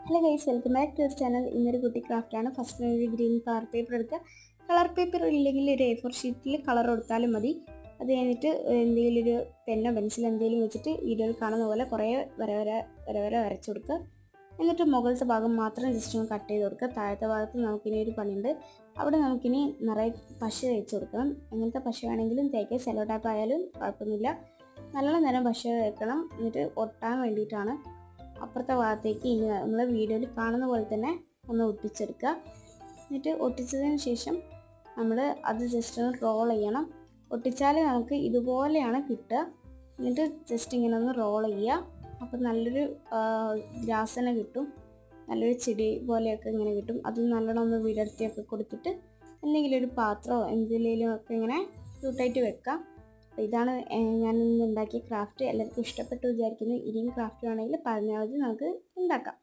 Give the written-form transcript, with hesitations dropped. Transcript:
Hello guys, welcome back to our channel. ഇന്നൊരു കുട്ടി ക്രാഫ്റ്റാണ്. ഫസ്റ്റ് ഒരു ഗ്രീൻ കളർ പേപ്പർ എടുക്കുക. കളർ പേപ്പർ ഇല്ലെങ്കിൽ ഒരു A4 ഷീറ്റിൽ കളർ കൊടുത്താലും മതി. അത് കഴിഞ്ഞിട്ട് എന്തെങ്കിലും ഒരു പെന്നോ പെൻസിലോ എന്തെങ്കിലും വെച്ചിട്ട് വീഡിയോയിൽ കാണുന്ന പോലെ കുറേ വര വരച്ചു കൊടുക്കുക. എന്നിട്ട് മുകളിലത്തെ ഭാഗം മാത്രം ജസ്റ്റ് ഒന്ന് കട്ട് ചെയ്ത് കൊടുക്കുക. താഴത്തെ ഭാഗത്ത് നമുക്കിനി ഒരു പണിയുണ്ട്. അവിടെ നമുക്കിനി നിറയെ പശ തേച്ച് കൊടുക്കണം. എങ്ങനത്തെ പശ വേണമെങ്കിലും തേക്കുക. സെല്ലോ ടാപ്പ് ആയാലും കുഴപ്പമൊന്നുമില്ല. നല്ല നേരം പശ തേക്കണം. എന്നിട്ട് ഒട്ടാൻ വേണ്ടിയിട്ടാണ്. അപ്പുറത്തെ ഭാഗത്തേക്ക് ഇനി നമ്മൾ വീഡിയോയിൽ കാണുന്ന പോലെ തന്നെ ഒന്ന് ഒട്ടിച്ചെടുക്കുക. എന്നിട്ട് ഒട്ടിച്ചതിന് ശേഷം നമ്മൾ അത് ജസ്റ്റ് ഒന്ന് റോൾ ചെയ്യണം. ഒട്ടിച്ചാൽ നമുക്ക് ഇതുപോലെയാണ് കിട്ടുക. എന്നിട്ട് ജസ്റ്റ് ഇങ്ങനെ ഒന്ന് റോൾ ചെയ്യുക. അപ്പോൾ നല്ലൊരു ഗ്രാസ് തന്നെ കിട്ടും. നല്ലൊരു ചെടി പോലെയൊക്കെ ഇങ്ങനെ കിട്ടും. അത് നല്ലോണം ഒന്ന് വിടർത്തിയൊക്കെ കൊടുത്തിട്ട് എന്തെങ്കിലും ഒരു പാത്രമോ എന്തെങ്കിലും ഒക്കെ ഇങ്ങനെ ക്യൂട്ടായിട്ട് വെക്കാം. അപ്പോൾ ഇതാണ് ഞാൻ ഇന്ന് ഉണ്ടാക്കിയ ക്രാഫ്റ്റ്. എല്ലാവർക്കും ഇഷ്ടപ്പെട്ടു വിചാരിക്കുന്നു. ഇനിയും ക്രാഫ്റ്റ് വേണമെങ്കിൽ പറഞ്ഞാൽ മതി, നമുക്ക് ഉണ്ടാക്കാം.